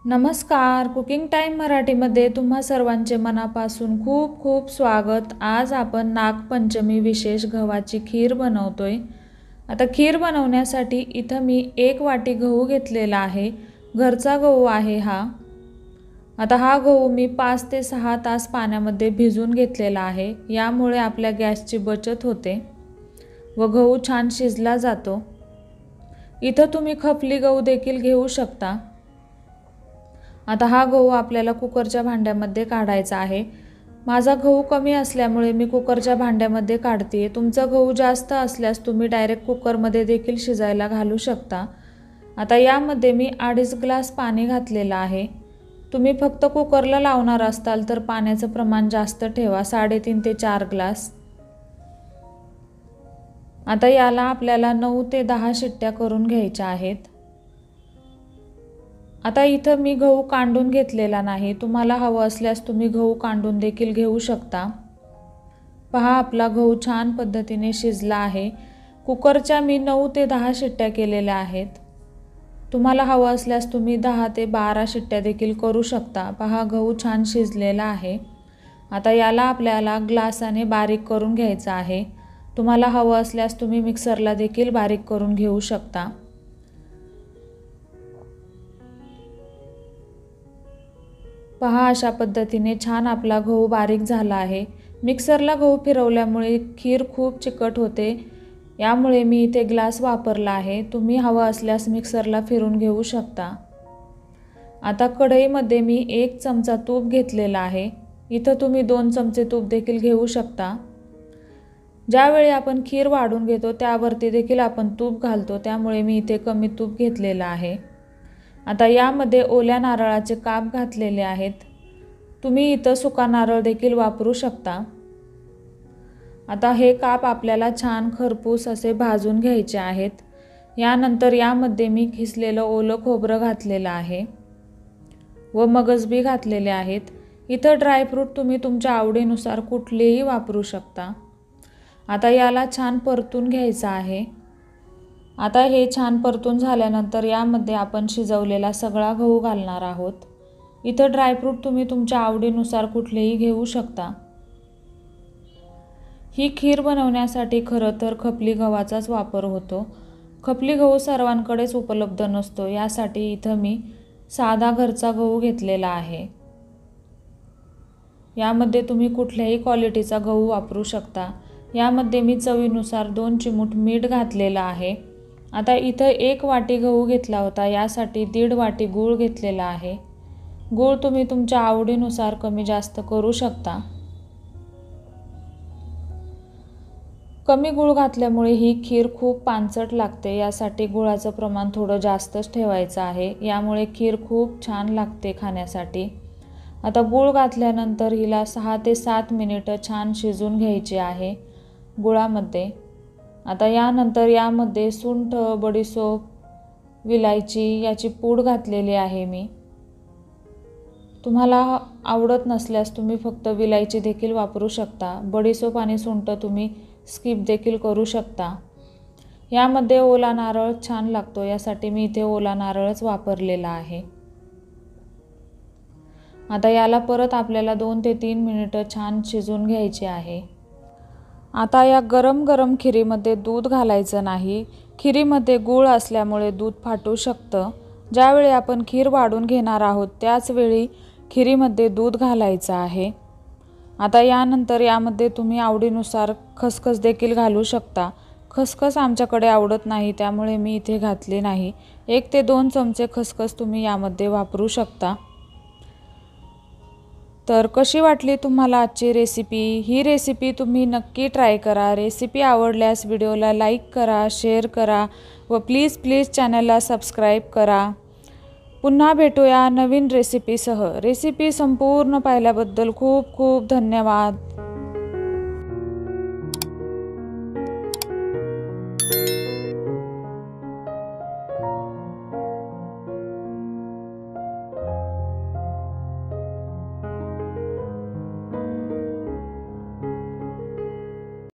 नमस्कार, cooking time मराठीमध्ये तुम्हा सर्वांचे मनापासून खूप खूप स्वागत। आज आपण नागपंचमी विशेष गव्हाची खीर बनवतोय। आता खीर बनवण्यासाठी इथं मी 1 वाटी गहू घेतलेला आहे। घरचा गहू आहे हा। आता हा गहू मी 5 ते 6 तास पाण्यामध्ये भिजवून घेतलेला आहे। यामुळे आपल्या गॅसची बचत होते व गहू छान शिजला जातो। इथं तुम्ही खपली गहू देखील घेऊ शकता। आता हा गहू आपल्याला कुकरच्या भांड्यामध्ये काढायचा आहे। माझा गहू कमी असल्यामुळे मी कुकरच्या भांड्यामध्ये काढते। तुमचा गहू जास्त असल्यास तुम्ही डायरेक्ट कुकरमध्ये देखील शिजायला घालू शकता। आता यामध्ये मी 2.5 ग्लास पाणी घातलेलं आहे। तुम्ही फक्त कुकरला लावणार असाल तर पाण्याचं प्रमाण जास्त ठेवा, 3.5 ते 4 ग्लास। आता याला आपल्याला 9 ते 10 शिट्ट्या करून घ्यायच्या आहेत। आता इथं मी गहू कांडून घेतलेला नाही, तुम्हाला हवं असल्यास तुम्ही गहू कांडून देखील घेऊ शकता। पहा, आपला गहू छान पद्धतीने शिजला आहे। कुकरच्या मी 9 ते 10 शिट्ट्या केलेल्या आहेत। तुम्हाला हवं असल्यास तुम्ही 10 ते 12 शिट्ट्या देखील करू शकता। पहा, गहू छान शिजलेला आहे। आता याला आपल्याला ग्लासाने बारीक करून घ्यायचं आहे। तुम्हाला हवं असल्यास तुम्ही मिक्सरला देखील बारीक करून घेऊ शकता। पहा, अशा पद्धतीने छान आपला गहू बारीक झाला आहे। मिक्सरला गहू फिरवल्यामुळे खीर खूप चिकट होते, यामुळे मी इथे ग्लास वापरला आहे। तुम्ही हवं असल्यास मिक्सरला फिरून घेऊ शकता। आता कढईमध्ये मी 1 चमचा तूप घेतलेला आहे। इथं तुम्ही 2 चमचे तूप देखील घेऊ शकता। ज्यावेळी आपण खीर वाढून घेतो त्यावरती देखील आपण तूप घालतो, त्यामुळे मी इथे कमी तूप घेतलेलं आहे। आता यामध्ये ओल्या नारळाचे काप घातलेले आहेत। तुम्ही इथं सुका नारळ देखील वापरू शकता। आता हे काप आपल्याला छान खरपूस असे भाजून घ्यायचे आहेत। यानंतर यामध्ये मी खिसलेलं ओलं खोबरं घातलेलं आहे व मगजबी घातलेले आहेत। इथं ड्रायफ्रूट तुम्ही तुमच्या आवडीनुसार कुठलेही वापरू शकता। आता याला छान परतून घ्यायचं आहे। आता हे छान परतून झाल्यानंतर यामध्ये आपण शिजवलेला सगळा गहू घालणार आहोत। इथं ड्रायफ्रूट तुम्ही तुमच्या आवडीनुसार कुठलेही घेऊ शकता। ही खीर बनवण्यासाठी खरं तर खपली गव्हाचाच वापर होतो। खपली गहू सर्वांकडेच उपलब्ध नसतो, यासाठी इथं मी साधा घरचा गहू घेतलेला आहे। यामध्ये तुम्ही कुठल्याही क्वालिटीचा गहू वापरू शकता। यामध्ये मी चवीनुसार 2 चिमूट मीठ घातलेलं आहे। आता इथं 1 वाटी गहू घेतला होता, यासाठी 1.5 वाटी गूळ घेतलेला आहे। गूळ तुम्ही तुमच्या आवडीनुसार कमी जास्त करू शकता। कमी गूळ घातल्यामुळे ही खीर खूप पानसट लागते, यासाठी गुळाचं प्रमाण थोडं जास्तच ठेवायचं आहे। यामुळे खीर खूप छान लागते खाण्यासाठी। आता गूळ घातल्यानंतर हिला 6 ते 7 मिनिटं छान शिजून घ्यायची आहे गुळामध्ये। आता यानंतर यामध्ये सुंठ, बडीशोप, विलायची याची पूड घातलेली आहे मी। तुम्हाला आवडत नसल्यास तुम्ही फक्त विलायची देखील वापरू शकता। बडीशोप आणि सुंठ तुम्ही स्किप देखील करू शकता। यामध्ये ओला नारळ छान लागतो, यासाठी मी इथे ओला नारळच वापरलेला आहे। आता याला परत आपल्याला 2 ते 3 मिनिटं छान शिजून घ्यायचे आहे। आता या गरम गरम खिरीमध्ये दूध घालायचं नाही। खिरीमध्ये गूळ असल्यामुळे दूध फाटू शकतं। ज्यावेळी आपण खीर वाढून घेणार आहोत त्याचवेळी खिरीमध्ये दूध घालायचं आहे। आता यानंतर यामध्ये तुम्ही आवडीनुसार खसखस देखील घालू शकता। खसखस आमच्याकडे आवडत नाही, त्यामुळे मी इथे घातली नाही। 1 ते 2 चमचे खसखस तुम्ही यामध्ये वापरू शकता। तर कशी वाटली तुम्हाला आजची रेसिपी? ही रेसिपी तुम्ही नक्की ट्राय करा। रेसिपी आवडल्यास व्हिडिओला लाईक करा, शेअर करा व प्लीज चॅनलला सबस्क्राईब करा। पुन्हा भेटूया नवीन रेसिपीसह। रेसिपी संपूर्ण पाहिल्याबद्दल खूप खूप धन्यवाद।